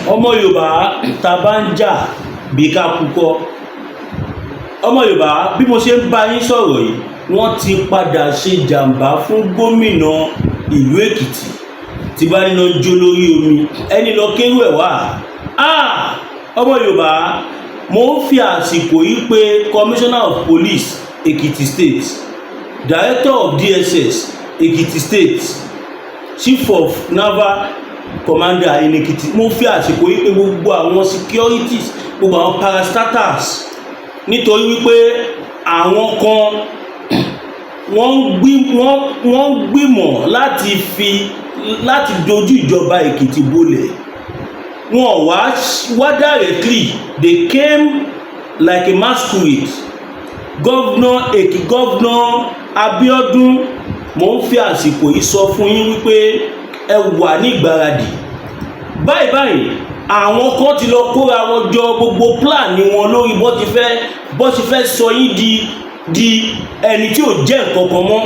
ọmọ Yorùbá tá bá ń jà bí ká kúkọ. Ọmọ Yorùbá bí mo ṣe ń bá yín sọ̀rọ̀ yìí wọ́n ti padà ṣe jàǹbá fún gómìnà ìlú Èkìtì tí bá níná jó lórí omi ẹni lọ kéwú ẹ̀ wá. Ọmọ Yorùbá mo ń fi àsìkò yìí pé Commissioner of Police Ekiti State, Director of DSS Ekiti State, Chief of Naval Commander in Ekiti, mo fi àsìkò yìí pé gbogbo àwọn securities, gbogbo àwọn parastatals, nítorí wípé àwọn kan wọ́n ń gbìmọ̀ láti dojú ìjọba Èkìtì bolẹ̀. Wọ́n wá directly, they came like a masquerade. Governor Abiodun, mo ń fi àsìkò yìí sọ fún yín wípé ẹ wà ní ìgbáradì. Báyìí àwọn kan ti lọ kóra wọn jọ, gbogbo plan ni wọn lórí bó ti fẹ́ sọ yín di ẹni tí ò jẹ́ nǹkan kan mọ́.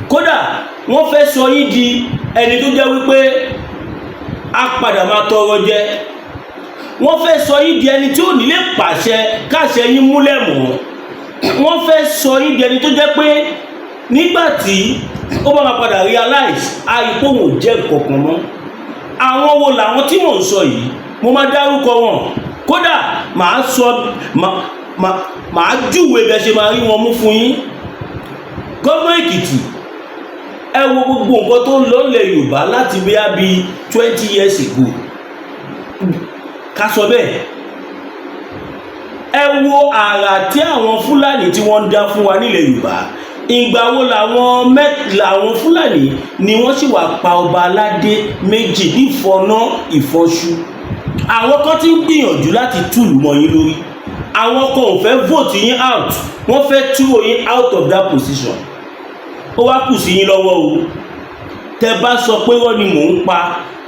Kódà wọ́n fẹ́ sọ yín di ẹni tó jẹ́ wípé a padà máa tọrọ jẹ. Wọ́n fẹ́ sọ yín di ẹni tí ò ní lè pàṣẹ káṣẹ yín múlẹ̀ mọ́. Wọ́n fẹ́ sọ yín di ẹni tó jẹ́ pé nígbàtí ó bá máa padà realize àìpò wọn ò jẹ́ nǹkan kan mọ́. Àwọn wo làwọn tí mò ń sọ yìí? Mo máa dárúkọ wọn. Kódà màá júwe bẹ́ẹ̀ ṣe máa rí wọn mú fún yín. Gómìnà Èkìtì, ẹ wo gbogbo nǹkan tó ń lọ ilẹ̀ Yorùbá láti bí 20 years ago. Ká sọ bẹ́ẹ̀. Ẹ wo àrà tí àwọn Fúlàní tí wọ́n ń dá fún wa nílẹ̀ Yorùbá. Ìgbà wo làwọn Fúlàní ni wọ́n sì wá pa ọba aládé méjì nífọ̀nà ìfọ̀ṣù. Àwọn kan ti ń gbìyànjú láti túlù mọ́ yín lórí. Àwọn kan ò fẹ́ vote yín out, wọ́n fẹ́ túrò yín out of that position. Ó wá kù sí yín lọ́wọ́ o. Tẹ́ bá sọ pé wọ́n ni mò ń pa,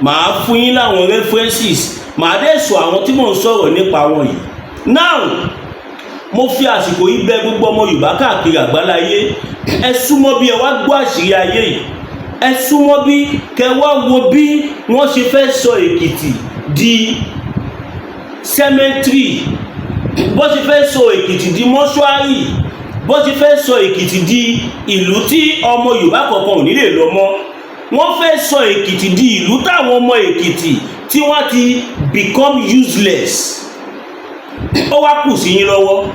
màá fún yín láwọn references, màá dẹ̀ sọ àwọn tí mò ń sọ̀rọ̀ nípa wọn yìí. Now mo fi àsìkò yìí bẹ̀ gbogbo ọmọ Yorùbá káàkiri àgbáláyé, ẹ súnmọ́ bí ẹ wá gbọ́ àṣírí ayé yìí. Ẹ súnmọ́ bí kẹ wá wo bí wọ́n ṣe fẹ́ sọ Èkìtì di cemetery, bó ṣe fẹ́ sọ Èkìtì di mọ́ṣúárì, bó ṣe fẹ́ sọ Èkìtì di ìlú tí ọmọ Yorùbá kankan ò ní lè lọ mọ́. Wọ́n fẹ́ sọ Èkìtì di ìlú táwọn ọmọ Èkìtì tí wọ́n ti become useless. Ó wá kù sí yín lọ́wọ́.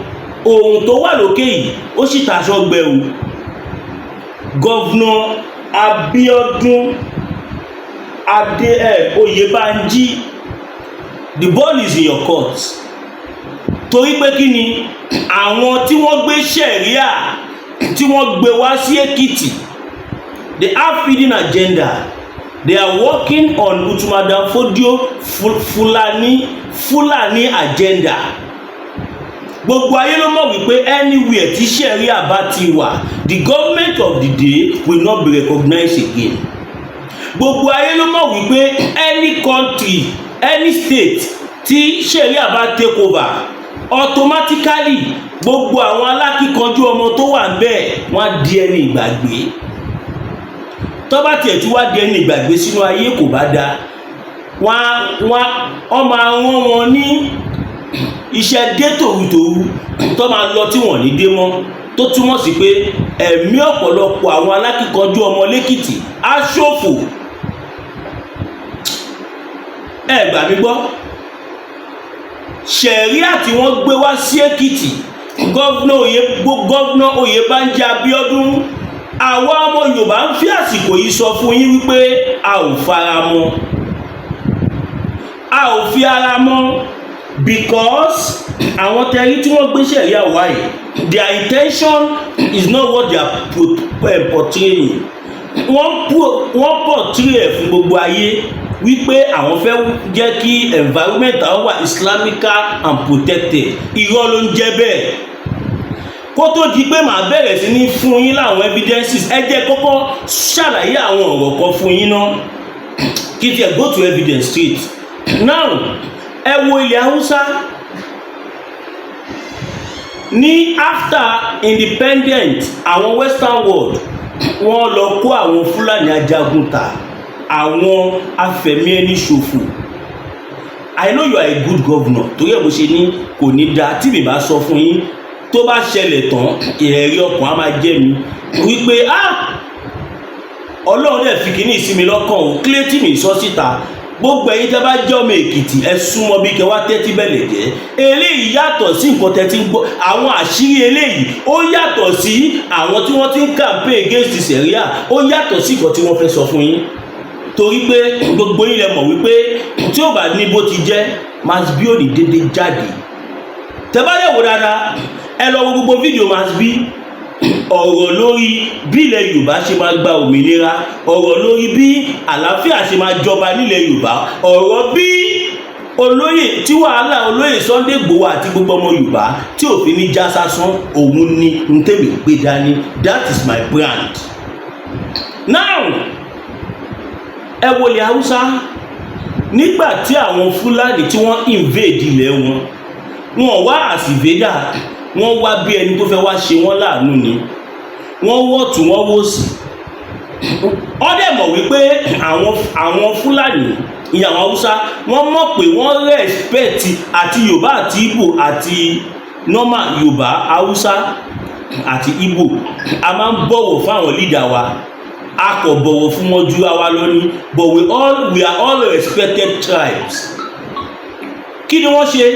Ohun tó wà lókè yìí ó sì tàṣọ gbẹ o. Governor Abiodun Oyebanji, the ball is in your court. Torí pé kí ni àwọn tí wọ́n gbé ṣẹ̀ríà tí wọ́n gbé wá sí Èkìtì, they have feeding agenda. They are working on Utumadan Fodio Fulani agenda. Gbogbo ayé ló mọ̀ wípé anywhere tí ṣẹ̀ríà bá ti wà, the government of the day will not be recognized again. Gbogbo ayé ló mọ̀ wípé any country, any state tí ṣẹ̀ríà bá take over, automatically gbogbo àwọn alákìkanjú ọmọ tó wà ńbẹ̀ wọ́n á di ẹni ìgbàgbé. Tó bá tiẹ̀ tí wá di ẹni ìgbàgbé sínú ayé kò bá dáa. Wọ́n máa rán wọn ní iṣẹ́ dé tòrutòru tó máa lọ tí wọ́n ní dé mọ́, tó túmọ̀ sí pé ẹ̀mí ọ̀pọ̀lọpọ̀ àwọn alákìkanjú ọmọ lẹ́kìtì á ṣòfò. Ẹ gbà mí gbọ́. Ṣẹ̀ríà tí wọ́n gbé wá sí Èkìtì, Gọ́vnà Oyebanji Abiodun, àwa ọmọ Yorùbá ń fi àsìkò yìí sọ fún yín wípé a ò fara mọ́. A ò fi ara mọ́ because àwọn tẹ̀rí tí wọ́n gbé ṣẹ̀ríà wá yìí, their intention is not what they are portraying. Wọ́n portray ẹ̀ fún gbogbo ayé wípé àwọn fẹ́ jẹ́ kí environment àwọn wà Islamical and protected. Irọ́ ló ń jẹ́ bẹ́ẹ̀. Kó tó di pé màá bẹ̀rẹ̀ sí ní fún yín láwọn evidences, ẹ jẹ́ kọ́kọ́ ṣàlàyé àwọn ọ̀rọ̀ kan fún yín náà. Kí tiẹ̀ go to evidence straight. Now ẹ wo ilẹ̀ Haúsá. Ní after independent àwọn western world wọ́n lọ kó àwọn Fúlàní ajagunta, àwọn afẹ̀mí ẹni ṣòfò, I know you are a good governor torí ẹ̀ bó ṣe ní kò ní da tí mi bá sọ fún yín tó bá ṣẹlẹ̀ tán ìrẹ̀rí ọkàn á máa jẹ́ mi wípé ọlọ́run dẹ̀ fi kíní ìsinmi lọ́kàn ò kílé tí mi sọ síta gbogbo ẹ̀yin tẹ́ bá jẹ́ ọmọ Èkìtì ẹ súnmọ́ bí kẹ́ wá tẹ́tí bẹ̀lẹ̀ jẹ́ eléyìí yàtọ̀ sí nǹkan tẹ́ ti ń gbọ́ àwọn àṣírí eléyìí ó yàtọ̀ sí àwọn tí wọ́n ti ń campaign against the Sharia ó yàtọ̀ sí nǹkan tí wọ́n fẹ́ sọ fún yín torí pé gbogbo yín lẹ mọ̀ wípé tí ó bá ní bó ti jẹ́ Masbi ò ní dédé jáde tẹ́ bá yẹ̀wò dáadáa ẹ lọ wo gbogbo fídíò Masbi ọ̀rọ̀ lórí bí ilẹ̀ Yorùbá ṣe máa gba òmìnira ọ̀rọ̀ lórí bí àlàáfíà ṣe máa jọba nílẹ̀ Yorùbá ọ̀rọ̀ bí olóyè tí wàhálà olóyè Sunday Igboho àti gbogbo ọmọ Yorùbá tí òfin ní já sásán òun ni n tèmi gbé dání that is my brand. Now ẹ wo ilẹ̀ Haúsá nígbà tí àwọn Fúlàní tí wọ́n invade ilẹ̀ wọn wá as invader wọ́n wá bí ẹni tó fẹ́ wá ṣe wọ́n láàánú ni wọ́n wọ́ tún wọ́n wò sí wọ́n dẹ̀ mọ̀ wípé àwọn Fúlàní ìyàwó Haúsá wọ́n mọ̀ pé wọ́n respect àti Yorùbá àti Igbo àti normal Yorùbá Haúsá àti Igbo a máa ń bọ̀wọ̀ fún àwọn leader wa a kò bọ̀wọ̀ fún wọn ju àwa lọ ní but we are all respected tribes. Kí ni wọ́n ṣe?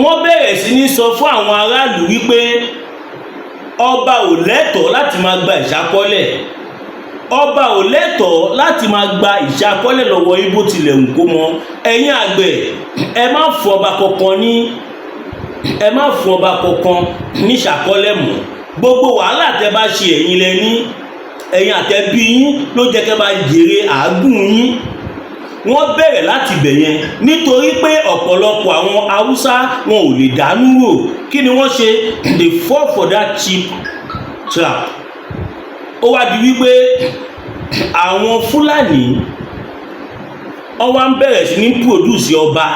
Wọ́n bẹ̀rẹ̀ sí ní sọ fún àwọn aráàlú wípé ọba ò lẹ́tọ̀ọ́ láti máa gba ìṣákọ́lẹ̀ ọba ò lẹ́tọ̀ọ́ láti máa gba ìṣákọ́lẹ̀ lọ́wọ́ Ìgbò tilẹ̀ ń kó mọ́ ẹ̀yin àgbẹ̀ ẹ má fún ọba kankan ní ìṣákọ́lẹ̀ mọ́ gbogbo wàhálà tẹ́ bá ṣe ẹ̀yin lẹ́ni ẹ̀yin àtẹ̀bí yín ló jẹ́ kẹ́ bá jèrè àágùn yín. Wọ́n bẹ̀rẹ̀ láti bẹ̀ yẹn nítorí pé ọ̀pọ̀lọpọ̀ àwọn Haúsá wọn ò lè dánú rò kí ni wọ́n ṣe they fall for that cheap trap. Ó wá di wípé àwọn Fúlàní wọ́n wá ń bẹ̀rẹ̀ sí ní produce ọba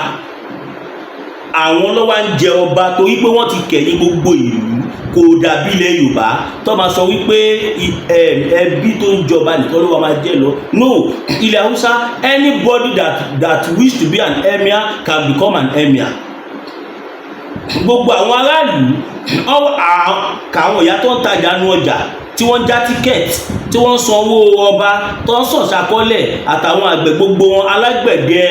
àwọn ló wá ń jẹ ọba torí pé wọ́n ti kẹ̀yìn gbogbo ìlú kò dàbí ilẹ̀ Yorùbá tó máa sọ wípé ẹbí tó ń jọba nìkan ló wà máa jẹ lọ no ilẹ̀ Haúsá anybody that wish to be an emir can become an emir. Gbogbo àwọn aráàlú káwọn ìyá tó ń tajà nu ọjà tí wọ́n já tíkẹ́ẹ̀tì tí wọ́n san owó ọba tó ń sàn ṣàkọọ́lẹ̀ àtàwọn àgbẹ̀ gbogbo wọn alágbẹ̀dẹ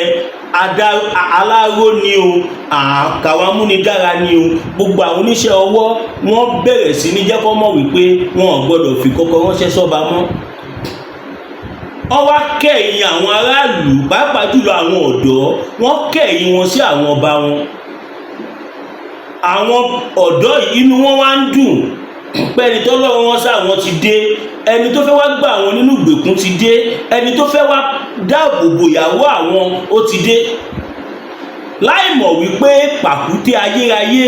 aláró ni o àkàwọn amúnidára ni o gbogbo àwọn oníṣẹ́ ọwọ́ wọ́n bẹ̀rẹ̀ sí ní jẹ́ kó mọ̀ wípé wọn ò gbọ́dọ̀ fi kọ́kọ́ ránṣẹ́ sọ́ba mọ́. Wọ́n wá kẹ̀yìn àwọn aráàlú pàápàá jùlọ àwọn ọ̀dọ́ wọ́n kẹ̀yìn wọn sí àwọn ọba wọn. Àwọn ọ̀dọ́ inú wọn wá ń dùn pẹ́ni tó lọ́wọ́ wọn sáwọn ti dé ẹni tó fẹ́ wá gbà àwọn nínú ìgbèkùn ti dé ẹni tó fẹ́ wá dáàbòbò ìyàwó àwọn ó ti dé láì mọ̀ wípé pàkúté ayérayé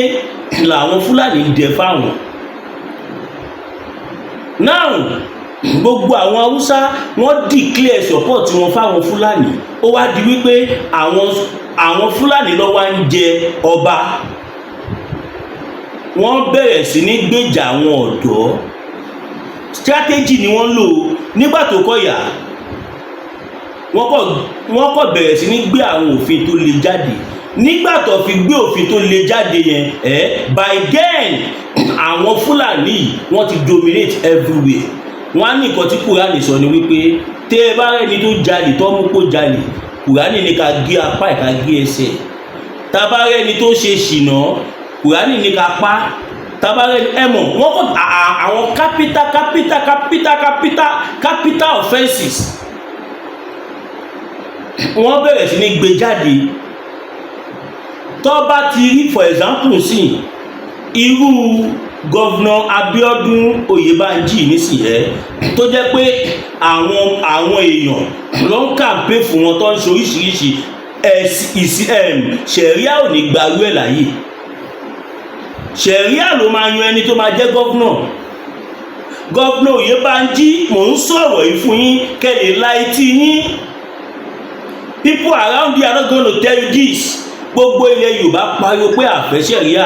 làwọn Fúlàní dẹ fáwọn. Now gbogbo àwọn Haúsá wọ́n declare support wọn fáwọn Fúlàní ó wá di wípé àwọn Fúlàní ló wá ń jẹ ọba wọ́n bẹ̀rẹ̀ sí ní gbèjà àwọn ọ̀dọ́ strategy ni wọ́n lò nígbà tó kọ̀yà wọ́n kọ̀ bẹ̀rẹ̀ sí ní gbé àwọn òfin tó le jáde nígbà tó fi gbé òfin tó le jáde yẹn by then àwọn Fúlàní wọ́n ti dominate everywhere. Wọ́n á ní nǹkan tí Kùránì sọ ni wípé tẹ́ ẹ bá rẹ́ni tó jalè tó mú kó jalè Kùránì ní ká gé apá ẹ̀ ká gé ẹsẹ̀ tá bá rẹ́ni tó ṣe ṣìnà Kùránì ní ká pa tabarẹ ẹmọ wọn kọ àwọn capital offences wọ́n bẹ̀rẹ̀ sí ní gbé jáde tó bá ti rí for example sí irú Governor Abiodun Oyebanji nísìnyẹ tó jẹ́ pé àwọn èèyàn ló ń campaign fún wọn tó ń ṣe oríṣiríṣi Sharia ò ní gbàrú ẹ̀ láyè Sharia ló máa yan ẹni tó máa jẹ́ Governor Oyebanji mò ń sọ̀rọ̀ yìí fún yín kẹ́lẹ̀ láìtì yín people around here are not going to tell you this gbogbo ilẹ̀ Yorùbá pariwo pé àfẹ́ Sharia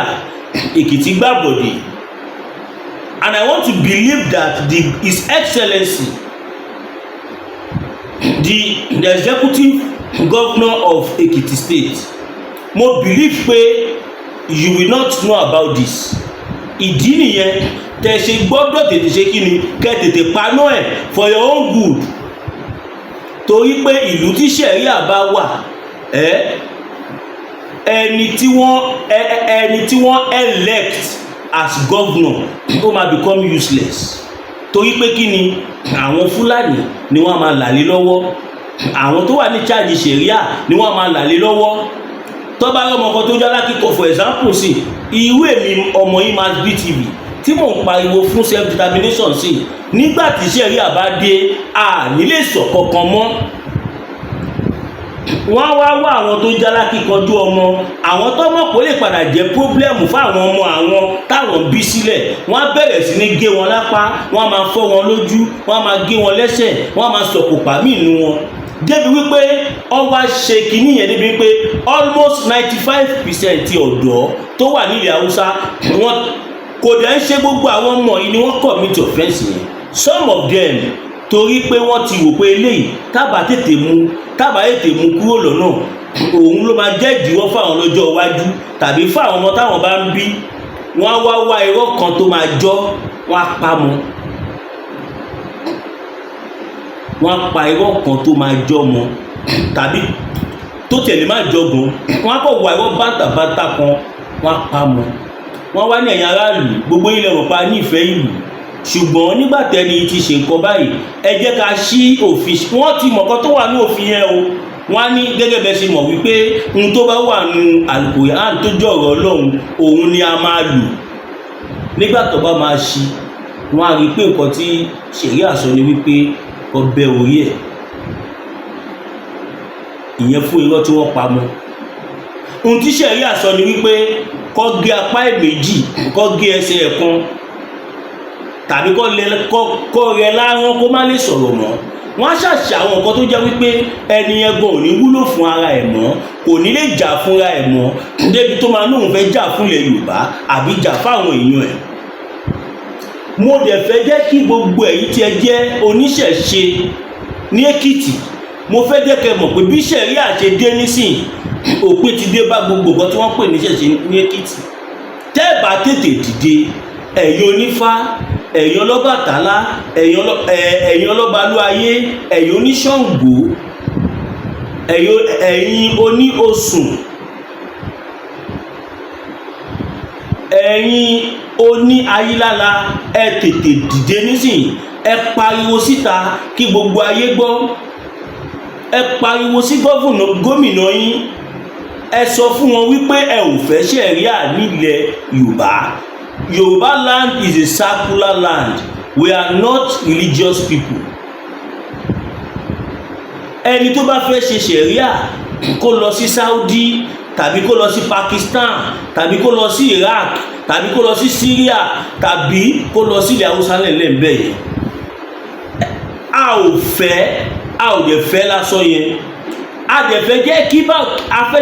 Èkìtì gbàbọ̀dé and I want to believe that His Excellency the executive governor of Ekiti State mo believe pé you will not know about this. Ìdí nìyẹn tẹ́ ṣe gbọ́dọ̀ tètè ṣe kí ni kẹ́ tètè paná ẹ̀ for your own good. Torí pé ìlú tí ṣẹ̀ríà bá wà ẹni tí wọ́n elect as governor ó máa become useless. Torí pé kí ni àwọn Fúlàní ni wọ́n máa là lé lọ́wọ́, àwọn tó wà ní charge ṣẹ̀ríà ni wọ́n máa là lé lọ́wọ́. Tó bá rọ́mọ kan tó jálá kíkọ for example sí irú èmi ọmọ yìí máa bí tv tí mò ń pariwo fún self determination sí nígbà tí ṣẹ̀ríà bá dé a nílé sọ kankan mọ́. Wọ́n wá wá àwọn tó jálá kíkanjú ọmọ, àwọn tó mọ̀ kó lè padà jẹ́ pọ́blẹ́mù fáwọn ọmọ àwọn táwọn bí sílẹ̀, wọ́n á bẹ̀rẹ̀ sí ní gé wọn lápá, wọ́n á máa fọ́ wọn lójú, wọ́n á máa gé wọn lẹ́sẹ̀, wọ́n á máa sọ̀kò pàmì inú wọn. Débi wípé ọwá ṣe kìíní yẹn débi wípé almost 95% ti ọ̀dọ́ tó wà nílẹ̀ Haúsá wọn kò dẹ̀ ń ṣe gbogbo àwọn ọmọ yìí ni wọ́n commit offence yẹn. Some of them torí pé wọ́n ti wò pé eléyìí tábà tètè mú kúrò lọ́nà òun ló máa jẹ́ ìdíwọ́ fáwọn lọ́jọ́ iwájú tàbí fáwọn ọmọ táwọn bá ń bí, wọ́n á wá irọ́ kan tó máa jọ́, wọ́n á pa mọ́, wọ́n á pa irọ́ kan tó máa jọ́ mọ́ tàbí tó tẹ̀lé má jọgùn, wọ́n á kọ̀ wá irọ́ bàtàbàtà kan, wọ́n á pa mọ́. Wọ́n wá ní ẹ̀yìn aráàlú gbogbo ilẹ̀ wọ̀n pa ní ìfẹ́ ìlú, ṣùgbọ́n nígbà tẹ́ni ti ṣe nǹkan báyìí ẹ jẹ́ ká ṣí òfin. Wọ́n ti mọ̀kan tó wà ní òfin yẹn o. Wọ́n á ní gẹ́gẹ́ bẹ́ẹ̀ ṣe mọ̀ wípé ohun tó bá wà nínú Al-Qur'an tó jẹ́ ọ̀rọ̀ Ọlọ́run òun ni a máa lò. Nígbà tó bá máa ṣí wọ́n á rí pé nǹkan tí ṣẹ̀ríà sọ ni wípé ọbẹ̀ orí ẹ̀, ìyẹn fún irọ́ tí wọ́n pa mọ́. Ohun tí ṣẹ̀ríà sọ ni wípé kó gé apá ẹ̀ méjì, kó gé ẹsẹ̀ ẹ̀ kan, tàbí kó rẹ láhọ́n kó má lè sọ̀rọ̀ mọ́. Wọ́n á ṣàṣà àwọn nǹkan tó jẹ́ wípé ẹni ẹgbọ́n ò ní wúlò fún ara ẹ̀ mọ́, kò ní lè jà fúnra ẹ̀ mọ́ débi tó máa lóun fẹ́ jà fúnlẹ̀ Yorùbá àbí jà fáwọn èèyàn ẹ̀. Mo dẹ̀ fẹ́ jẹ́ kí gbogbo èyí tí ẹ jẹ́ oníṣẹ̀ṣe ní Èkìtì, mo fẹ́ jẹ́ kẹ́ mọ̀ pé bí ṣẹ̀ríà ṣe dé nísìn òpin ti dé bá gbogbo nǹkan tí wọ́n pè ní ṣẹ̀ṣe ní Èkìtì. Tẹ́ ẹ bá tètè dìde, ẹ̀yin onífá, ẹ̀yin ọlọ́bàtálá, ẹ̀yin ọlọ́balúayé, ẹ̀yin oníṣàngó, ẹ̀yin oní Ọ̀ṣun, ẹ̀yin oní Ayílála, ẹ tètè dìde nísìn, ẹ pariwo síta kí gbogbo ayé gbọ́. Ẹ pariwo sí gómìnà yín, ẹ sọ fún wọn wípé ẹ ò fẹ́ ṣẹ̀ríà nílẹ̀ Yorùbá. Yoruba land is a secular land. We are not religious people. Ẹni tó bá fẹ́ ṣe ṣẹ̀ríà kó lọ sí Saudi tàbí kó lọ sí Pakistan tàbí kó lọ sí Iraq tàbí kó lọ sí Syria tàbí kó lọ sí ilẹ̀ Haúsá lẹ́lẹ́mbẹ̀ yẹn. A ò dẹ̀ fẹ́ lásán yẹn. A dẹ̀ fẹ́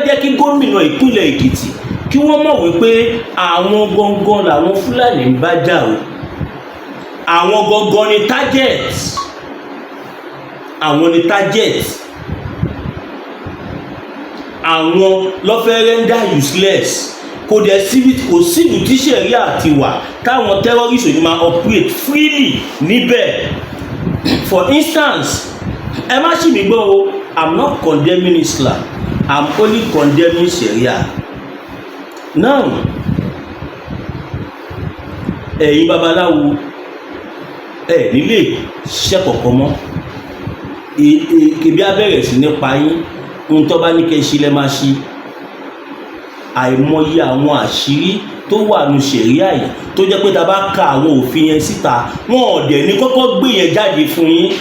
jẹ́ kí gómìnà ìpínlẹ̀ Èkìtì kí wọ́n mọ̀ wípé àwọn gangan làwọn Fúlàní ń bá jà o. Àwọn gangan ni target. Àwọn ni target. Àwọn ló fẹ́ render useless. Kò síbi tí ṣẹ̀ríà ti wà táwọn terrorists ò ní máa operate freely níbẹ̀. For instance, ẹ má ṣì mí gbọ́ o, I'm not condemning Islam, I'm only condemning Sharia. Now, ẹ̀yin babaláwo nílé ṣiṣẹ́ kọ̀ọ̀kan mọ́, kèbí abẹ́rẹ́ sí nípa yín, ohun tó bá ní kẹ́ ṣe lẹ́ máa ṣe. Àìmọye àwọn àṣírí tó wà ní ṣẹ̀ríà yìí tó jẹ́ pé tá bá ka àwọn òfin yẹn síta, wọn ò dẹ̀ ní kọ́kọ́ gbé yẹn jáde fún yín.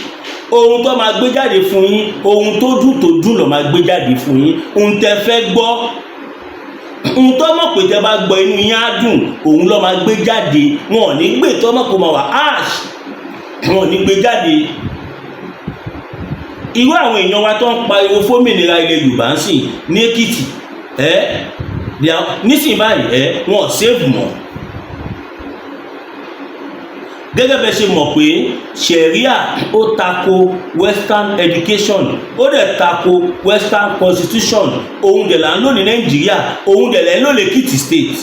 Ohun tó máa gbé jáde fún yín, ohun tó dùn ló máa gbé jáde fún yín, ohun tẹ́ fẹ́ gbọ́, ohun tó mọ̀ pé tẹ́ bá gbọ́ inú yín á dùn, òun ló máa gbé jáde. Wọn ò ní gbé tó mọ̀ kó máa wà ash, wọn ò ní gbé jáde. Irú àwọn èèyàn wa tó ń pariwo fómìnira ilẹ̀ Yorùbá ń sìn ní Èkìtì, nísìnyí báyìí wọn ò save mọ́. gẹ́gẹ́ bẹ́ẹ̀ ṣe mọ̀ pé sharia ó tako western education, ó dẹ̀ tako western constitution. Òun dẹ̀ là ń lò ní Nàìjíríà, òun dẹ̀ là ń lò lẹ́kìtì state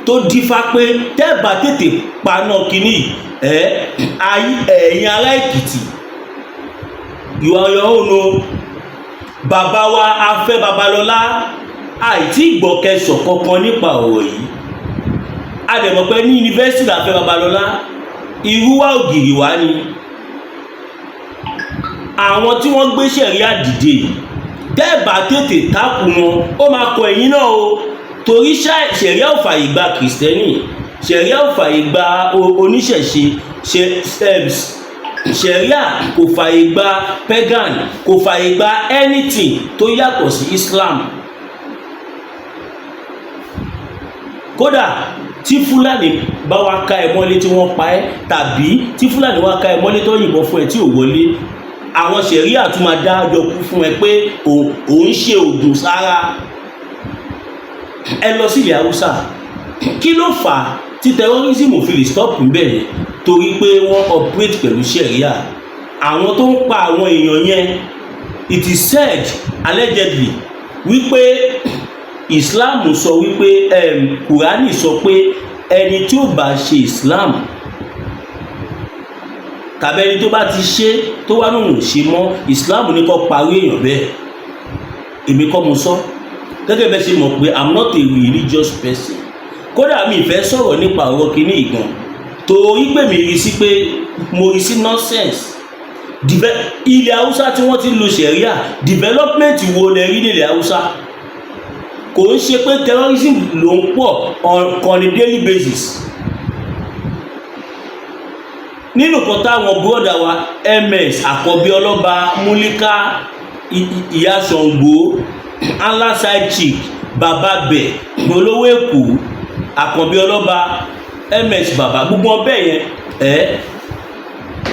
tó dífá pé tẹ́ẹ̀bà tètè paná kínní ẹ̀yin ará Èkìtì you are your own o. Bàbá wa Afẹ́ Babalọ́lá àìtí ìgbọ̀kẹsọ̀ kankan nípa ọ̀rọ̀ yìí. A dẹ̀ mọ̀ pé ní yunifásitì Afẹ́ Babalọ́lá irúwà ògiri wá ni àwọn tí wọ́n gbé ṣẹ̀ríà dìde. Tẹ́ẹ̀bà tètè tákù wọn ó máa kọ ẹ̀yìn náà o, torí ṣẹ̀ríà ò fàyè gba kìrìsìtẹ́nì, ṣẹ̀ríà ò fàyè gba oníṣẹ̀ṣe, ṣẹ̀ríà kò fàyè gba pagan, kò fàyè gba anything tó yàtọ̀ sí Islam. Kódà tí Fúlàní bá wá ká ẹ mọ́lé tí wọ́n pa ẹ́, tàbí tí Fúlàní wá ká ẹ mọ́lé tó yìnbọn fún ẹ tí ò wọlé, àwọn ṣẹ̀ríà tún máa dá ọjọ́ kú fún ẹ pé òun ṣe ògùn sára. Ẹ lọ sí ilẹ̀ Haúsá, kí ló fà á tí terrorism fi lè stop níbẹ̀ yẹn? Torí pé wọ́n operate pẹ̀lú ṣẹ̀ríà. Àwọn tó ń pa àwọn èèyàn yẹn, it is said allegedly wípé Islam sọ wípé Kùránì sọ pé ẹni tí ó bá ṣe Islam tàbí ẹni tó bá ti ṣe tó wá lóhùn ṣe mọ́ Islam ní kó parí èèyàn bẹ́ẹ̀. Èmi kọ́ mo sọ, gẹ́gẹ́ bẹ́ẹ̀ ṣe mọ̀ pé I'm not a religious person. Kódà mi ìfẹ́ sọ̀rọ̀ nípa ọ̀rọ̀ kìíní ìgan torí pé mi rí sí pé mo rí sí nonsense. Ilẹ̀ Haúsá tí wọ́n ti lo ṣẹ̀ríà, development wo lẹ rí nílẹ̀ Haúsá? Kò ń ṣe pé terrorism ló ń pọ̀ on a daily basis. Nínú kan táwọn bọ́ọ̀dà wa MS Àkọ́bí Ọlọ́ba, Múlíká, Ìyá Ṣàngó, Allah side chick, Bàbá Bẹ̀, Olówó Èkó, Àkọ́bí Ọlọ́ba, MS Bàbá, gbogbo ọbẹ̀ yẹn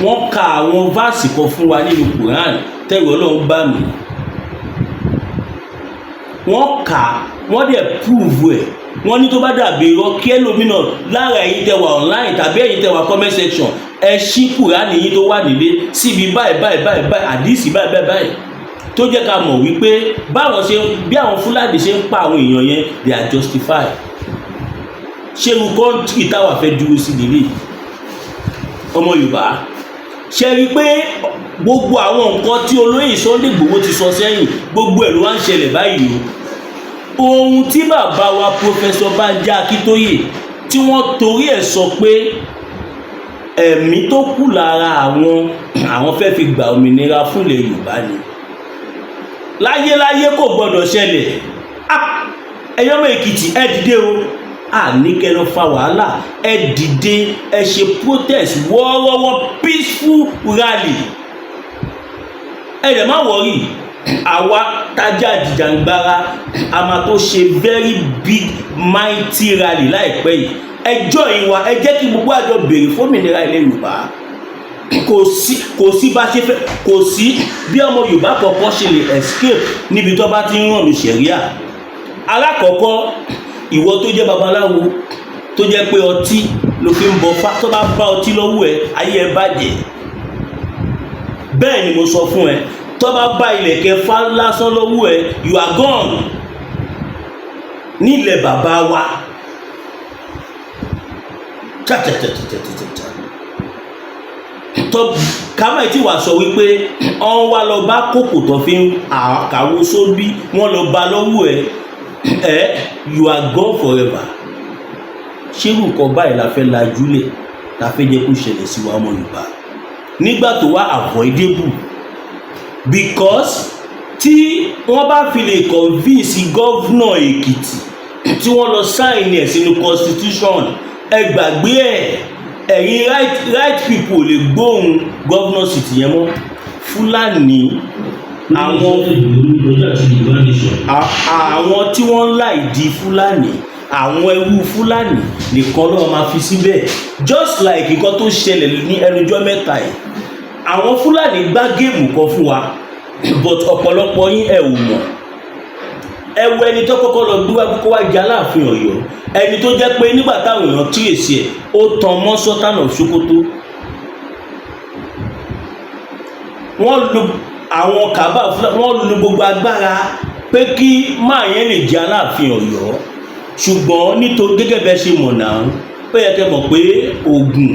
wọ́n ka àwọn váàsì kan fún wa nínú Quran tẹ́rù Ọlọ́run bá mi. Wọ́n kà wọ́n dẹ̀ prove ẹ̀. Wọ́n ní tó bá dàbí irọ́ kí ẹlòmínà lára ẹ̀yin tẹ́ wà online tàbí ẹ̀yin tẹ́ wà comment section ẹ ṣí Quran yín tó wà nílé síbi báyìí àdìsí báyìí tó jẹ́ ká mọ̀ wípé bí àwọn Fúlàní ṣe ń pa àwọn èèyàn yẹn they are justified. Ṣé irú kọ́ńtì táwa fẹ́ dúró sí nílé ọmọ Yorùbá? Ṣe rí pé gbogbo àwọn nǹkan tí olóyè Sunday Igboho ti sọ sẹ́yìn gbogbo ẹ̀ ló wá ń ṣẹlẹ̀ báyìí o. Ohun tí bàbá wa Professor Banji Akitoye tí wọ́n torí ẹ̀ sọ pé ẹ̀mí tó kù lára àwọn fẹ́ fi gba òmìnira fúnlẹ̀ Yorùbá ni. Láyéláyé kò gbọdọ̀ ṣẹlẹ̀. Ẹ̀yin ọmọ Èkìtì ẹ dìde o, ní kẹ́lọ́ fa wàhálà, ẹ dìde ẹ ṣe protest wọ́ọ́rọ́wọ́ peaceful rally. Ẹ dẹ̀ má wọ̀rí, àwa tájà jìjàngbara a máa tó ṣe very big mighty rally láìpẹ́ yìí. Ẹjọ́ ìwà ẹ jẹ́ kí gbogbo àjọ béèrè fómìnira ilẹ̀ Yorùbá. Kò sí bá ṣe fẹ́, kò sí bí ọmọ Yorùbá kọ̀ọ̀kan ṣe lè escape níbi tó bá ti ń ràn ní ṣẹ̀ríà. Alákọ̀ọ́kọ́, ìwọ tó jẹ́ babaláwo tó jẹ́ pé ọtí ló fi ń bọ fá, tó bá bá ọtí lọ́wọ́ ẹ ayé ẹ bàjẹ́. Bẹ́ẹ̀ ni mo sọ fún ẹ, tó bá bá ilẹ̀kẹ̀ fá lásán lọ́wọ́ ẹ you are gone. Nílẹ̀ bàbá wa kámẹ́ tí wàá sọ wípé ọ̀n wá lọ bá kòkò tó fi ń àkàwọ́ sóbí wọ́n lọ bá lọ́wọ́ ẹ you are gone forever. Ṣé nǹkan báyìí la fẹ́ lajúlẹ̀ la fẹ́ jẹ́ kó ṣẹlẹ̀ sí wa ọmọ Yorùbá nígbà tó wá avoidable? Because tí wọ́n bá fi lè convince gọ́vnà Èkìtì tí wọ́n lọ sign ẹ̀ sínú constitution, ẹ gbàgbé ẹ̀yin right people lè gbóhùn gọ́vnà city yẹn mọ́. Fúlàní àwọn tí wọ́n ń láì di Fúlàní, àwọn ẹrú Fúlàní nìkan ló máa fi síbẹ̀. Just like nǹkan tó ṣẹlẹ̀ ní ẹnujọ́ mẹ́ta yìí, àwọn Fúlàní gbá géèmù kan fún wa but ọ̀pọ̀lọpọ̀ yín ẹ ò mọ̀. ẹ wo ẹni tó kọ́kọ́ lọ gbé wá kó wá jẹ Aláàfin Ọ̀yọ́, ẹni tó jẹ́ pé nígbà táwọn èèyàn tírèsì ẹ̀ ó tan mọ́ Sultan of Sokoto. Wọ́n lu àwọn Kaba wọ́n lu gbogbo agbára pé kí máa yẹn lè jẹ Aláàfin Ọ̀yọ́, ṣùgbọ́n nítorí gẹ́gẹ́ bẹ́ẹ̀ ṣe mọ̀ náà ó yẹ kẹ́ mọ̀ pé Ògùn,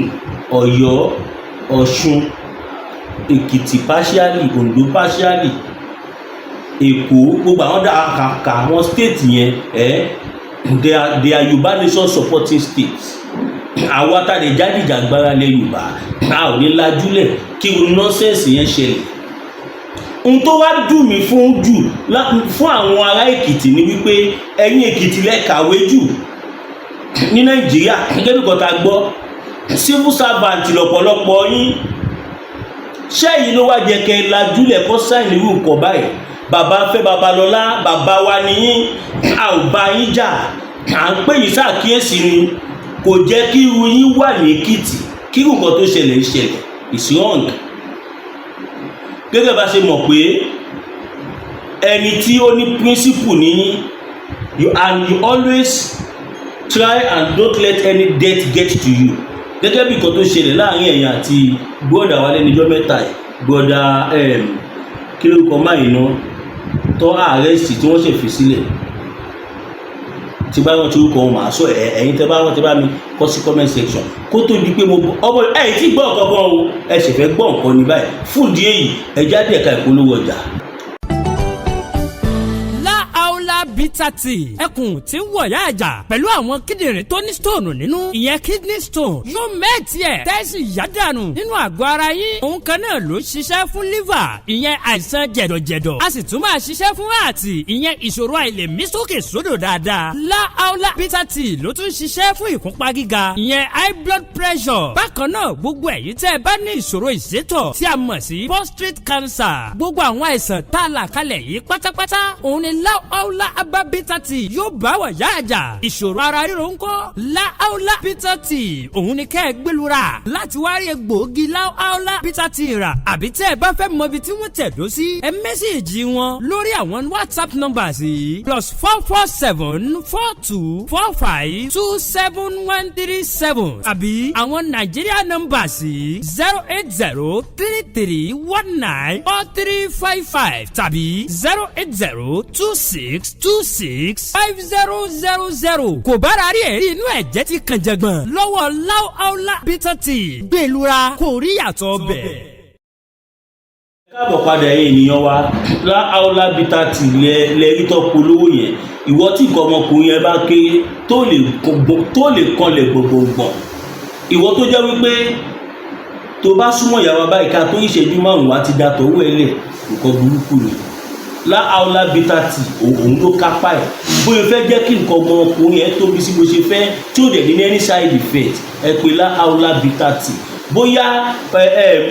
Ọ̀yọ́, Ọ̀ṣun, Èkìtì partially, Oǹdó partially, Èkó, gbogbo àwọn kàkà àwọn state yẹn they are Yorùbá nation supporting states. Àwa tá lè jádìjàgbara lẹ Yorùbá a ò ní lajúlẹ̀ kí nọ́sẹ̀sì yẹn ṣẹlẹ̀. Ohun tó wá dùn mí fún àwọn ará Èkìtì ni wípé ẹ̀yin Èkìtì lẹ kàwé jù ní Nàìjíríà. Gẹ́gẹ́ bí kọ́ta gbọ́ civil servant lọ́pọ̀lọpọ̀ yín, ṣẹ́yìn ló wá jẹ́ kẹ́ lajúlẹ̀ kọ́ sáìn irú nǹkan báyìí. Bàbá fẹ́ Babalọ́lá, bàbá wa nìyí, a ò bá yín jà, à ń pè yín ṣàkíyèsí ni kò jẹ́ kí irú yín wà ní Èkìtì kí nǹkan tó ṣẹlẹ̀ is wrong. Gẹ́gẹ́ bá ṣe mọ̀ pé ẹni tí ó ní principle ní and you always try and don't let any debt get to you. Gẹ́gẹ́ bí nǹkan tó ṣẹlẹ̀ láàrin ẹ̀yin àti gbọ́dà wa lẹ́nijọ́ mẹ́ta ẹ̀ gbọ́dà kí ló kọ́ máa iná tọ́ àrẹ́sì tí wọ́n ṣe fi sílẹ̀. Tí bá wọn tí orúkọ wọn máa sọ ẹ̀yin tẹ́ bá wọn tẹ́ bá mi kọ sí comment section kó tó di pé mo ọmọ ẹ̀yin tí gbọ́ nǹkan kan o ẹ sì fẹ́ gbọ́ nǹkan ní báyìí fún ìdí èyí ẹ jáde ẹ̀ka ìpolówó ọjà. Bitter tea ẹkùn tí ń wọ̀yá àjà pẹ̀lú àwọn kíndìnrín tó ní stone nínú ìyẹn kidney stone yóò mẹ́ẹ̀tì ẹ̀ tẹ́sí yádànù nínú àgọ́ ara yín. Òun kan náà ló ṣiṣẹ́ fún liver ìyẹn àìsàn jẹ̀dọ̀jẹ̀dọ̀, a sì tún máa ṣiṣẹ́ fún ààtì ìyẹn ìṣòro àìlèmí sókè sódò dáadáa. Wahala bitter tea ló tún ṣiṣẹ́ fún ìfúnpá gíga ìyẹn high blood pressure. Bákan náà gbogbo ẹ̀yin tẹ́ ẹ bá ní ìṣòro ìsétọ̀ tí a mọ̀ sí prostate cancer, gbogbo àwọn àìsàn tá a là kalẹ̀ yìí pátápátá òun ni Wahala bitter tea yóò bá wà yá àjà. Ìṣòro ara ríro ńkọ́ Wahala bitter tea òun ni kẹ́ ẹ gbẹlura láti wá rí egbòogi Wahala bitter tea rà. Àbí tẹ́ ẹ bá fẹ́ mọ ibi tí wọ́n tẹ̀dó sí ẹ mẹ́sẹ̀gì wọn lórí àwọn WhatsApp numbers yìí +44742452737 àbí àwọn Nigeria numbers yìí 08033194355 tàbí 08026265000. Kò bára rí ẹ̀rí inú ẹ̀jẹ̀ ti kàn jẹ̀gbọ̀n lọ́wọ́ Wahala bitter tea gbẹ̀lura kò rí yàtọ̀ bẹ̀. Káàbọ̀ padà ẹ̀yin ènìyàn wa. Wahala bitter tea lẹ́rí tó polówó yẹn. Ìwọ tí nǹkan ọmọkùnrin yẹn bá kéré tó lè kanlẹ̀ gbọ̀ngbọ̀ngbọ̀n. Ìwọ tó jẹ́ wípé tó bá súnmọ́ ìyàwó báyìí ká tó ìṣẹ́jú márùn-ún wá ti da tọwọ́ ẹ̀ lẹ̀ nǹkan burúkú ni. Wahala bitter tea òun ló kápá ẹ̀. Bóyá fẹ́ jẹ́ kí nǹkan ọmọkùnrin ẹ̀ tóbi sí bó ṣe fẹ́ tí ó dẹ̀ ní any side effect ẹ pè Wahala bitter tea. Bóyá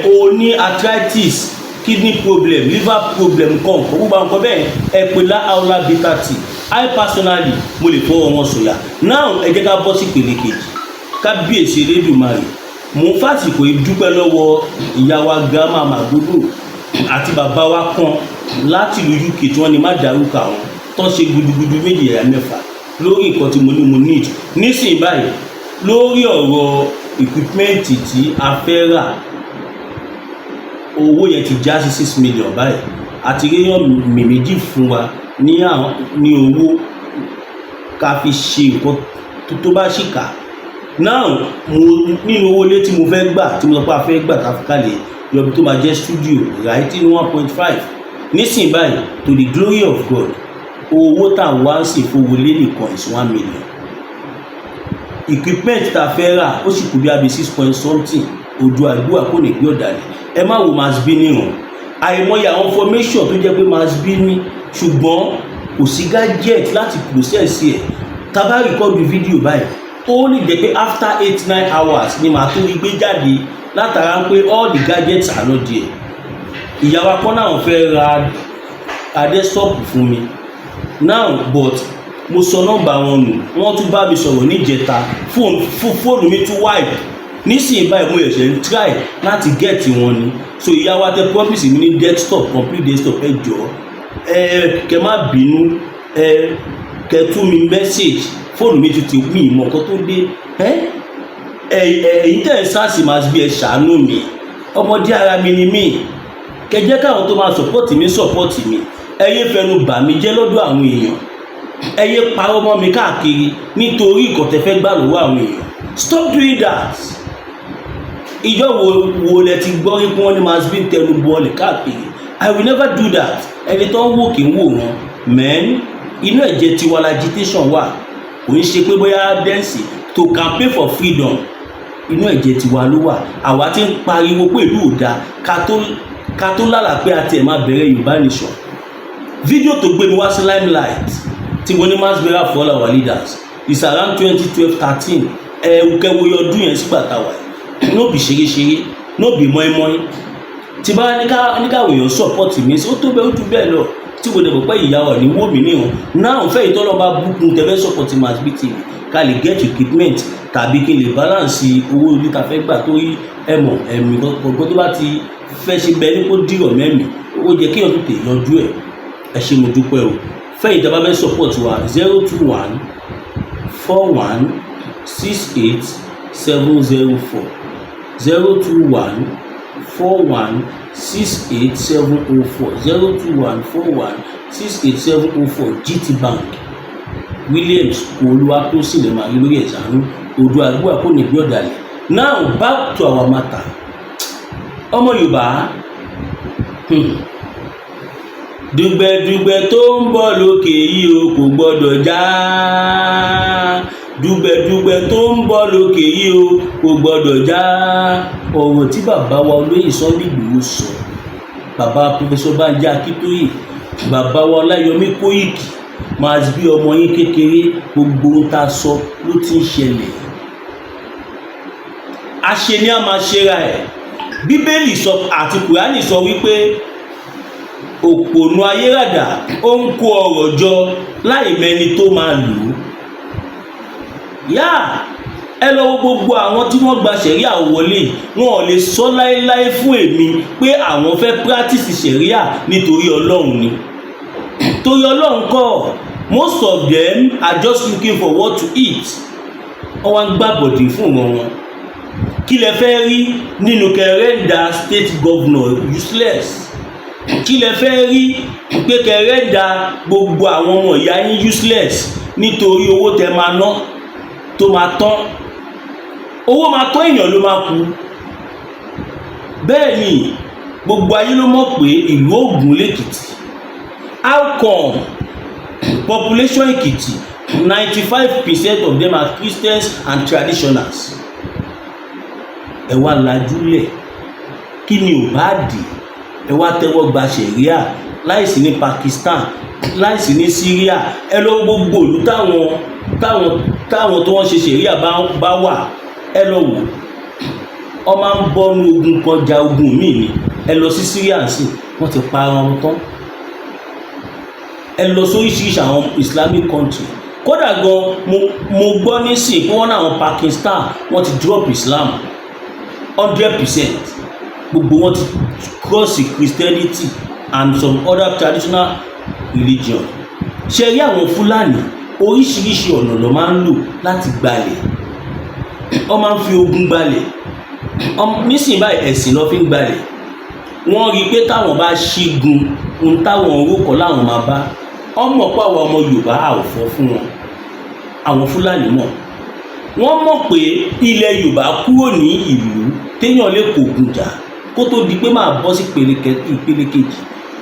o ní arthritis, kidney problem, liver problem kọ̀ọ̀kan gbogbo àwọn nǹkan bẹ́ẹ̀ ẹ pè Wahala bitter tea. I personally mo lè fọwọ́ wọn sọ̀yà. Now ẹ jẹ́ ká bọ́ sí ìpele kejì. Kábíyèsí Elédùmarè mo fásitì dúpẹ́ lọ́wọ́ ìyá wa Grandma Magodo àti bàbá wa kan láti ìlú UK tí wọ́n ní má dárúkọ àwọn tó ṣe gudugudu méjì ẹ̀yà mẹ́fà lórí nǹkan tí mo ní mo need nísìnyí báyìí lórí ọ̀rọ̀ equipment tí a fẹ́ rà. Owó yẹn ti já sí 6 million báyìí àti réyàn méjì fún wa ní owó ká fi ṣe nǹkan tó bá ṣìkà. Now nínú owó ilé tí mo fẹ́ gbà tí mo sọ pé a fẹ́ gbà ká fi kalẹ̀ yọbi tó máa jẹ́ studio right in 1.5 nísìnyí báyìí to the glory of God owó tá à ń wá sí ìfowólé nìkan is 1 million. Equipment tá a fẹ́ rà ó sì kú bí abẹ́ 6 point something ojú àdúrà kò ní gbé ọ̀dàlẹ̀. Ẹ má wo mass bí níhàn àìmọye àwọn formation tó jẹ́ pé mass bí ní ṣùgbọ́n kò sí gadget láti process ẹ̀. Tá bá record fídíò báyìí ó lè jẹ́ pé after 8-9 hours ni màá tó rí gbé jáde látara pé all the gadgets are not there. Ìyàwó akọ́nà àwọn fẹ́ ra desktop fún mi now but mo sọ nọ́mbà wọn nù wọ́n tún bá mi sọ̀rọ̀ níjẹta fóònù mi tún wipe nísìnyí báyìí mo ẹ̀ṣẹ̀ ń try láti get wọn ni. So ìyàwó tẹ promise mi ní desktop complete desktop ẹ jọ̀ọ́ kẹ má bínú kẹtù mi message fóònù mi tún ti mí ìmọ̀ kan tó dé ẹ̀yin tẹ̀ sars máa bí ẹ ṣàánú mi ọmọdé ara mi ni mí kẹjẹ́ káwọn tó máa sọ̀pọ̀tì mi ẹ̀yẹ fẹnu bà mí jẹ́ lọ́dọ̀ àwọn èèyàn ẹ̀yẹ parọ́ mọ́ mi káàkiri nítorí ìkọ̀tẹ́fẹ́ gbà lọ́wọ́ àwọn èèyàn stop doing that. Ìjọ wo lẹ ti gbọ́ pé wọ́n ní máa bí tẹnu bọ́ọ̀lì káàkiri I will never do that. Ẹni tó ń wò kí ń wò wọn men inú ẹ̀jẹ̀ tiwa la agitation wà kò ń ṣe pé bóyá dẹ́ǹsì to campaign for freedom inú ẹ̀jẹ̀ tiwa ló wà àwa ti ń pariwo pé ìlú ò dáa ká tó lálà pé a tiẹ̀ máa bẹ̀rẹ̀ Yorùbá nation. Fídíò tó gbé mi wá sí limelight tí mo ní mass burial for all our leaders is around 2012-13 kẹwòye ọdún yẹn sígbà táwa no be ṣeréṣeré no be mọ́ínmọ́ín tí bá ní káwọn èèyàn support mi ó tó bẹ́ẹ̀ ó tún bẹ́ẹ̀ lọ tí mo dẹ̀bọ̀ pé ìyàwó ní wó mi níhàn náà fẹ́ ìtọ́lọ́ bá búkún tẹ́fẹ́ support mass bt ká lè get equipment tàbí kí n lè balance owó orí ta fẹ́ gbà torí ẹ̀mọ̀ ẹ̀mí gbogbo tó bá ti fẹ́ ṣe bẹ́ẹ̀ ní kó dìrọ̀ mẹ́mí ó jẹ́ kí ọdún tè yanjú ẹ̀ ẹ ṣé mo dúpẹ́ o fẹ́ ìjọba fẹ́ support wa 021 41 68 704 021 41 68 704 021 41 68 704 GT Bank Williams Olúwatósìn lè máa rí lórí ẹ̀sánú odò àgbò àkónígbé ọ̀dàlẹ̀. Now back to our matter. Ọmọ Yorùbá dùgbẹ̀dùgbẹ̀ tó ń bọ̀ lókè yìí o kò gbọ́dọ̀ já dùgbẹ̀dùgbẹ̀ tó ń bọ̀ lókè yìí o kò gbọ́dọ̀ já ọ̀rọ̀ tí bàbá wa olóyè Sunday Igboho sọ bàbá Professor Banji Akitoye bàbá wa Ọláyọmí Kóìkì máa bí ọmọ yín kékeré gbogbo ohun tá a sọ ló ti ń ṣẹlẹ̀ àṣẹ ni a máa ṣera ẹ̀ Bíbélì sọ àti Kùránì sọ wípé òpònú ayérádà ó ń kó ọrọ̀ jọ láì mẹ́ni tó máa lò ó yá ẹ lọ wo gbogbo àwọn tí wọ́n gba ṣẹ̀ríà wọlé wọn ò lè sọ láéláé fún èmi pé àwọn fẹ́ practice ṣẹ̀ríà nítorí Ọlọ́run ni torí Ọlọ́run kọ́ most of them are just looking for what to eat wọ́n wá ń gbàbọ̀dì fún wọn kí lẹ fẹ́ rí nínú kẹrẹ́ndà state governor useless kí lẹ fẹ́ rí pé kẹrẹ́ndà gbogbo àwọn ọmọ ìyá yín useless nítorí owó tẹ máa ná tó máa tán owó máa tán èèyàn ló máa kú bẹ́ẹ̀ ni gbogbo ayé ló mọ̀ pé ìlú Ògùn lèkìtì how come population Èkìtì 95% of them are Christians and traditionals ẹ wá lajúlẹ̀ kí ni ò bá dì ẹ wá tẹ́wọ́ gba ṣẹ̀ríà láìsí ní Pakistan láìsí ní Syria ẹ lọ gbogbo ìlú táwọn tó wọ́n ṣe ṣẹ̀ríà bá wà ẹ lọ wò ọ máa ń bọ́nu ogun kọjá ogun míì ni ẹ lọ sí Syria sí wọ́n ti pa ara wọn tán ẹ lọ sóríṣiríṣi àwọn Islamic country kódà gan mo gbọ́ nísìn pé wọ́n náà àwọn Pakistan wọ́n ti drop Islam 100% gbogbo wọn ti cross Christianity and some other traditional religion ṣe rí àwọn Fúlàní oríṣiríṣi ọ̀nà ló máa ń lò láti gbalẹ̀ wọ́n máa ń fi ogun gbalẹ̀ nísìnyí báyìí ẹ̀sìn ló fi ń gbalẹ̀ wọ́n rí i pé táwọn bá ṣígun ohun táwọn orúkọ láwọn máa bá ọmọ pàwọ́ ọmọ Yorùbá àwòfọ́ fún wọn àwọn Fúlàní mọ̀ wọ́n mọ̀ pé ilẹ̀ Yorùbá kúrò ní ìlú téèyàn lè kógun jà kó tó di pé máa bọ́ sí ìpele kejì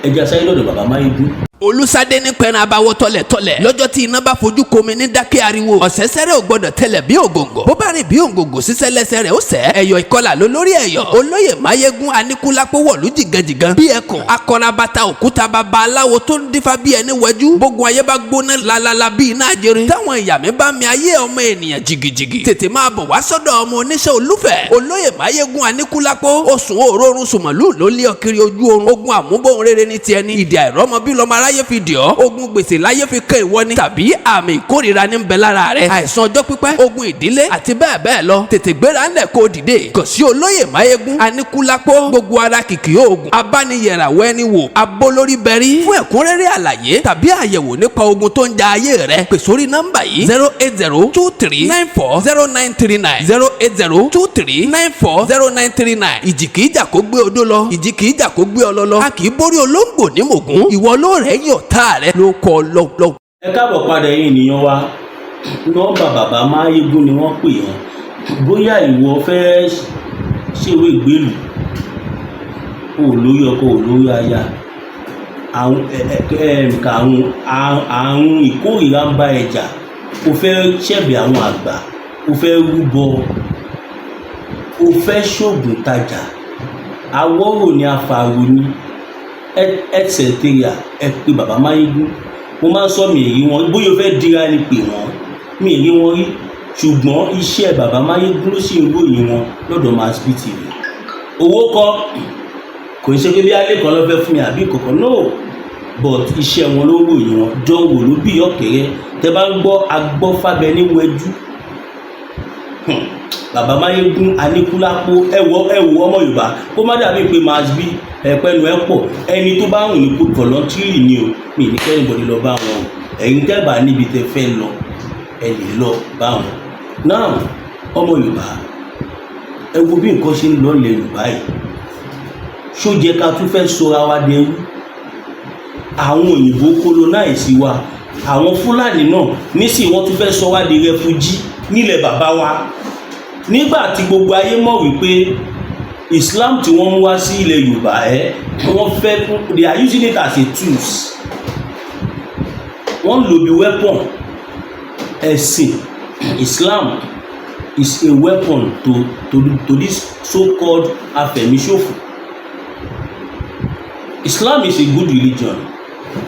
ẹja sáyé lọ́dọ̀ bàbá Máyégún. Olúsadé ní pẹ́ẹ́n abáwọ́ tọ́lẹ̀tọ́lẹ̀ lọ́jọ́ tí iná bá fojú komi ní dákẹ́ ariwo ọ̀sẹ̀sẹ̀rẹ̀ ò gbọ́dọ̀ tẹ̀lẹ̀ bí ògòǹgò bó bá rìn bí ògòǹgò sísẹ́ lẹ́sẹ̀ rẹ̀ ó sẹ́ ẹ̀yọ̀ ìkọlà ló lórí ẹ̀yọ̀ olóyè Máyégún Aníkúlápó wọ̀lú jìgànjìgàn bí ẹkùn akọnabata òkúta baba aláwo tó ń dífá bí ẹni wẹjú gbógun ayé bá gbóná lalala bí iná ajere táwọn ìyàmí bá mi ayé ọmọ ènìyàn jìgìjìgì tètè máa bọ̀ wá sọ́dọ̀ ọmọ oníṣẹ́ olúfẹ̀ olóyè Máyégún Aníkúlápó oṣù òórùn sùmọ̀lú ló lé ọkiri ojú oorun ogun àmúbọ̀n rere ní tiẹ̀ ní ìdí àìrọ́mọ bí lọ́mọ láyé fi dì ọ́ ogun gbèsè láyé fi kẹ́ ìwọ ni tàbí àmì ìkórìíra ní bẹ lára rẹ àìsàn ọjọ́ pípẹ́ ogun ìdílé àti bẹ́ẹ̀ bẹ́ẹ̀ lọ tètè gbéra ńlẹ̀ kó dìde kàn sí olóyè máyégún aníkúlápó gbogbo ara kìkì oògùn abániyẹ̀ràwọ̀ ẹni wò abolórí bẹ̀rí fún ẹ̀kúnrẹ́rẹ́ àlàyé tàbí àyẹ̀wò nípa ogun tó ń ja ayé rẹ pè sórí nọ́mbà yìí 08023940939 08023940939 ìjì kìí jà kó gbé odó lọ ìjì kìí jà kó gbé ọlọ lọ a kìí borí olóńgbò ní mògún ìwọ ló rẹ̀ yàn tá rẹ ló kọ lọ. ẹ káàbọ̀ padà yín ènìyàn wa nọ́mbà bàbá máyégún ni wọ́n pè yẹn bóyá ìwọ fẹ́ ṣèwé ìgbélù o lórí ọkọ o lórí aya àrùn ìkórìíra ń bá ẹjà o fẹ́ ṣẹ̀bẹ̀ àwọn àgbà o fẹ́ rúbọ o fẹ́ ṣoògùn tajà awọ́rò ni afàrò ni etc. ẹ pè bàbá máyégún mo máa ń sọ mi èrí wọn bóyá o fẹ́ dira ni pè wọ́n mi èrí wọn rí ṣùgbọ́n iṣẹ́ bàbá máyégún ló sì ń ròyìn wọn lọ́dọ̀ mass tv owó kọ́ kò ń ṣe pé bí alẹ́ kan ló fẹ́ fún mi àbí kankan no but iṣẹ́ wọn ló ròyìn wọn jọ wò ló bí ọ̀kẹ́rẹ́ tẹ bá ń gbọ́ agbọ́fábẹ ní wẹ́jú bàbá máyégún aníkúlápó ẹwọ ọmọ yorùbá kó má dàbí pé mass b ẹpẹnu ẹ pọ̀ ẹni tó bá rùn ní kó volunteer ni o mi ní kẹ́rin bọ̀dé lọ bá wọn o ẹ̀yin tẹ́bà níbi tẹ fẹ́ lọ ẹ lè lọ bá wọn náà ọmọ yorùbá ẹ wo bí nǹkan ṣe ń lọ lẹ yorùbá yìí ṣó jẹ́ ká tún fẹ́ sọra wa dẹrú àwọn òyìnbó colonize wa àwọn fúlàní náà nísìnyí wọ́n tún fẹ́ sọ wá di refugee nílẹ̀ bàbá wa nígbà tí gbogbo ayé mọ̀ wípé islam tí wọ́n mú wá sí ilẹ̀ yorùbá wọ́n fẹ́ they are using it as a tools wọ́n lò bí weapon ẹ̀sìn islam is a weapon to this so-called afẹ̀míṣòfò islam is a good religion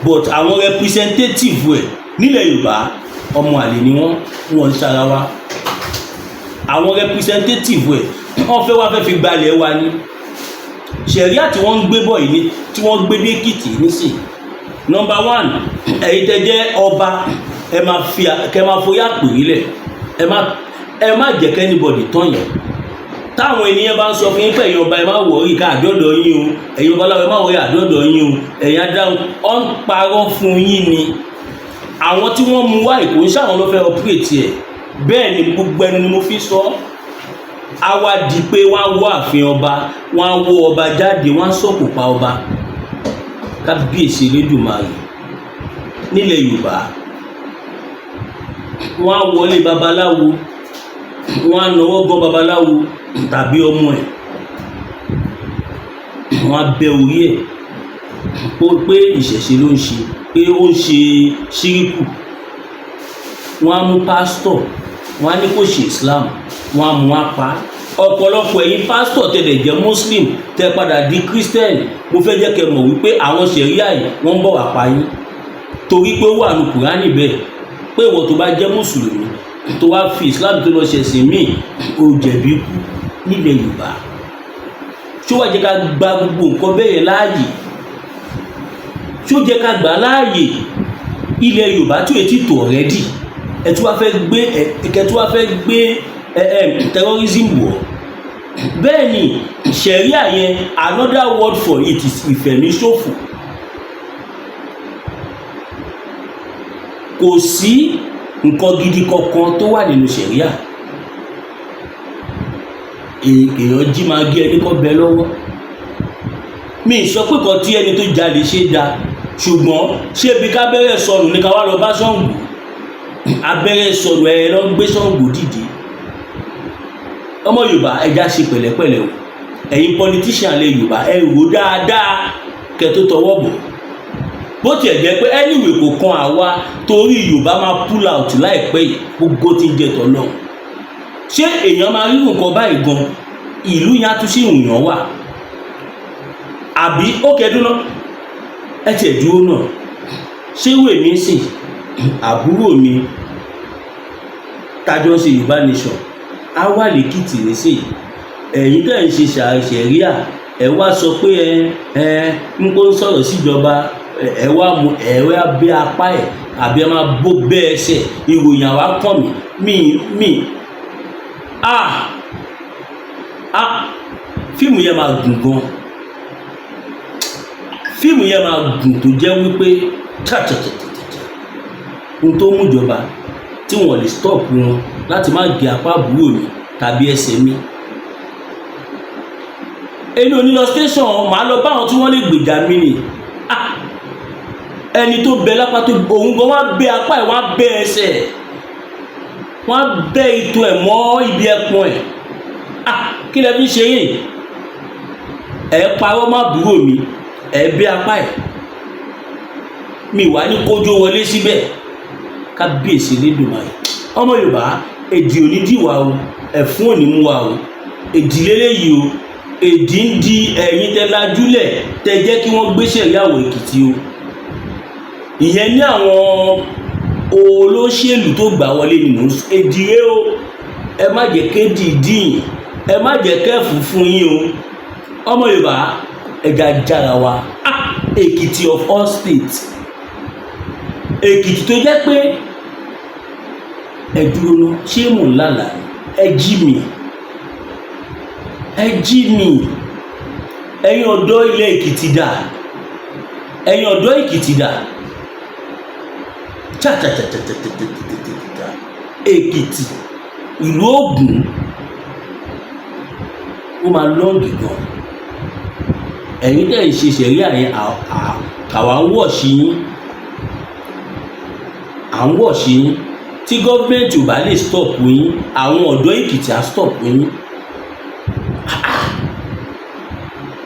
but àwọn representative ẹ̀ nílẹ̀ yorùbá ọmọ àlè ni wọ́n ń ṣara wa àwọn representative ẹ̀ wọ́n fẹ́ wá fẹ́ fi gbalẹ̀ wa ní ṣẹ̀ríà tí wọ́n ń gbé bọ̀ yìí tí wọ́n gbé dé Èkìtì nísìn number one ẹ̀yin tẹ́ jẹ́ ọba ẹ máa forí àpèrè lẹ̀ ẹ má jẹ́ kẹ́nìbọ̀dì tán yẹn táwọn ènìyàn bá ń sọ fún yín pé ẹ̀yin ọba ẹ má wọ̀rí ká àdọ́dọ̀ yín o ẹ̀yin ọba láwọn ẹ má wọ̀rí àdọ́dọ̀ yín o ẹ̀yin adáhùn ọ̀ ń parọ́ fún yín ni àwọn tí wọ́n mú wá ìkó ń ṣàwọn ló fẹ́ ọpúrètì ẹ̀ bẹ́ẹ̀ ni gbogbo ẹnu ni mo fi sọ á wá di pé wọ́n á wọ ààfin ọba wọ́n á wọ ọba jáde wọ́n á sọ̀kò pa ọba kábíyèsí Elédùmarè nílẹ̀ Yorùbá wọ́n á wọlé babaláwo wọ́n á náwó gan babaláwo tàbí ọmọ ẹ̀ wọ́n á bẹ orí ẹ̀ pé ìṣẹ̀ṣe ló ń ṣe pé ó ń ṣe ṣíríkù wọ́n á mú pásítọ̀ wọ́n á ní kó ṣe Islam wọ́n á mú apá ọ̀pọ̀lọpọ̀ ẹ̀yin pásítọ̀ tẹ̀lẹ̀ jẹ́ Muslim tẹ́ padà di Christian mo fẹ́ jẹ́ kẹ́ mọ̀ wípé àwọn ṣẹ̀ríà yìí wọ́n ń bọ̀ wá pa yín torí pé ó wà ní Kùránì bẹ́ẹ̀ pé ìwọ tó bá jẹ́ mùsùlùmí tó wá fi Islam tó lọ ṣẹ̀sìn míì ó jẹ̀bi kú nílẹ̀ Yorùbá ṣó wá jẹ́ ká gba gbogbo nǹkan bẹ́ẹ̀ láàyè ṣó jẹ́ ká gbà láàyè ilẹ̀ Yorùbá tí ó ti tò ọ̀rẹ́dì ẹ tí wàá fẹ́ gbé terrorism wọ̀ bẹ́ẹ̀ ni ṣẹ̀ríà yẹn another word for it is ìfẹ̀míṣòfò kò sí nǹkan gidi kankan tó wà nínú ṣẹ̀ríà èèyàn jí máa gé ẹni kan bẹ lọ́wọ́ mi sọ pé kan tí ẹni tó jalè ṣe dáa ṣùgbọ́n ṣé ibi kábẹ́rẹ́ sọnù ní ká wá lọ bá Ṣàngó abẹ́rẹ́ sọnù ẹ̀ lọ gbé Ṣàngó dìde ọmọ Yorùbá ẹja ṣe pẹ̀lẹ́pẹ̀lẹ́ o ẹ̀yin politician lẹ Yorùbá ẹ rò dáadáa kẹ́ tó tọwọ́ bọ̀ bó tiẹ̀ jẹ́ pé anyway kò kan àwa torí Yorùbá máa pull out láìpẹ́ yìí gbogbo tí ń jẹ tọ̀ náà ṣé èèyàn máa rí nǹkan báyìí gan ìlú yẹn á tún sí ìwòyàn wà àbí ó kẹ́dún náà ẹ tiẹ̀ dúró náà ṣé wèé mi sìn àbúrò mi tájọ́ ṣe Yorùbá nation á wà lẹ́kìtì nísìn ẹ̀yin tẹ̀ ń ṣe ṣẹ̀ríà ẹ wá sọ pé ń kó ń sọ̀rọ̀ síjọba ẹ wá mú ẹ wá bẹ́ apá ẹ̀ àbí ẹ máa bó bẹ́ ẹsẹ̀ ìròyìn àwa kàn mí fíìmù yẹn máa gùn gan fíìmù yẹn máa gùn tó jẹ́ wípé ohun tó mú ìjọba tí wọ́n lè stop wọn láti má gé apá àbúrò mi tàbí ẹsẹ̀ mi. èmi ò ní lọ station màá lọ bá àwọn tí wọ́n lè gbèjà mi nì ẹni tó bẹ lápá tó òun gan wọ́n á bẹ́ apá ẹ̀ wọ́n á bẹ́ ẹsẹ̀ wọ́n á bẹ́ ìtò ẹ̀ mọ́ ibi ẹpọn ẹ̀ kí lẹ fi ṣe yìí ẹ parọ́ má àbúrò mi ẹ bẹ́ apá ẹ̀ mi wà ní kójó wọlé síbẹ̀ kábíyèsí lédùmarè ọmọ Yorùbá èdè òní dìwà o ẹ̀fún òní mú wa o èdè lélẹ́yìí o èdè ń di ẹ̀yin tẹ lajúlẹ̀ tẹ jẹ́ kí wọ́n gbéṣẹ́ ìyàwó Èkìtì o ìyẹn ní àwọn olóṣèlú tó gbà wọlé nínú èdè rẹ o ẹ má jẹ́ kéèdì dín ẹ má jẹ́ kẹ́ẹ̀fù fún yín o ọmọ Yorùbá ẹ̀gá jára wa Èkìtì of all states Èkìtì tó jẹ́ pé ẹ dúró ná ṣé mò ń lálàá ẹ jí mi ẹ̀yin ọ̀dọ́ ilẹ̀ Èkìtì dà ẹ̀yin ọ̀dọ́ Èkìtì dà Èkìtì ìlú Ògùn ó máa lọ́ọ̀gì gan ẹ̀yin tẹ̀ ń ṣe ṣẹ̀ríà yẹn àwa ń wọ̀ sí yín tí gọ́ọ̀mẹ̀ntì ò bá lè stop yín àwọn ọ̀dọ́ Èkìtì á stop yín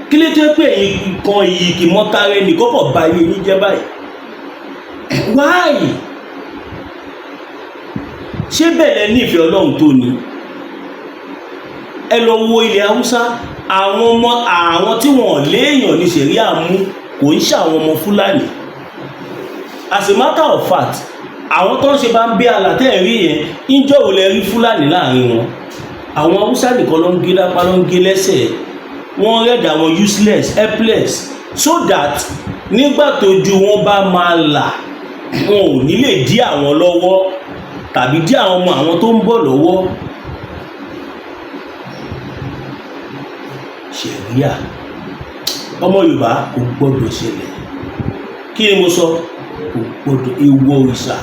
kí ló dé pé nǹkan yìí kì í mọ́tara ẹnì kọ́kọ́ ba ayé yín jẹ́ báyìí wáyé ṣé bẹ̀rẹ̀ nífẹ̀ẹ́ Ọlọ́run tó ni ẹ lọ wo ilẹ̀ Haúsá àwọn tí wọ́n léèyàn ní ṣẹ̀ríà mú kò ń ṣàwọn ọmọ Fúlàní as a matter of fact àwọn tó ń ṣe bá ń bí alàtẹ̀ rí yẹn ìjọ́ ò lè rí Fúlàní láàrin wọn àwọn Haúsá nìkan ló ń gé lápá ló ń gé lẹ́sẹ̀ wọ́n rẹ̀dà wọn useless helpless so that nígbà tójú wọn bá máa là wọn ò ní lè dí àwọn lọ́wọ́ tàbí dí àwọn ọmọ àwọn tó ń bọ̀ lọ́wọ́ ṣẹ̀ríà ọmọ Yorùbá kò gbọ́dọ̀ ṣẹlẹ̀ kí ni mo sọ kò gbọ́dọ̀ ewu òrìṣà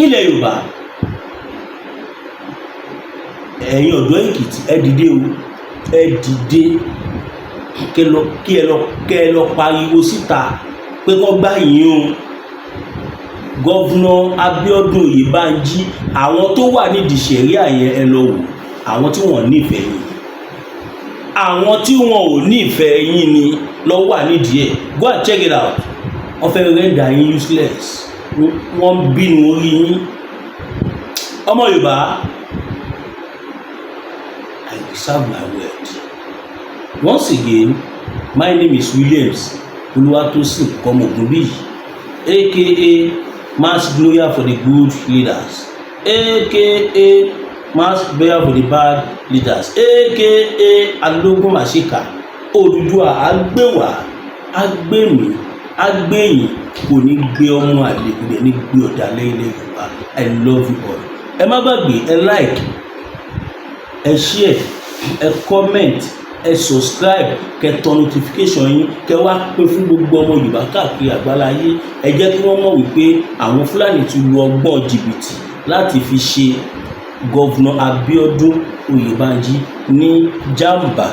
ilẹ̀ Yorùbá ẹ̀yin ọ̀dọ́ Èkìtì ẹ dìde o ẹ dìde kí ẹ lọ pariwo síta pé kọ́ gbá yín o gọ́vnà Abíọ́dún Oyèbánjí àwọn tó wà nídìí ṣẹ̀ríà yẹn ẹ lọ wò àwọn tí wọ́n nífẹ̀ẹ́ yín àwọn tí wọn ò nífẹ̀ẹ́ yín ni lọ wà nídìí ẹ̀ go and check it out wọ́n fẹ́ rẹ́ndà yín useless wọ́n bínú orí yín ọmọ Yorùbá I deserve my word once again my name is Williams Olúwatósìn Kọ́mọògúnbíyì aka mass lawyer for the good leaders aka mass lawyer for the bad leaders aka alógún màṣíkà Odùduwà agbéwà agbémi agbẹ̀yìn kò ní gbé ọmọ àlè kò ní gbé ọ̀dàlẹ̀ ilẹ̀ Yorùbá I love you all ẹ má gbàgbé ẹ like ẹ share ẹ comment ẹ subscribe kẹ tọ notification yín kẹ wá pín fún gbogbo ọmọ Yorùbá káàkiri àgbáláyé ẹ jẹ́ kí wọ́n mọ̀ wípé àwọn Fúlàní ti lu ọgbọ́n jìbìtì láti fi ṣe gọ́vnà Abíọ́dún Oyèbánjí ní Jamba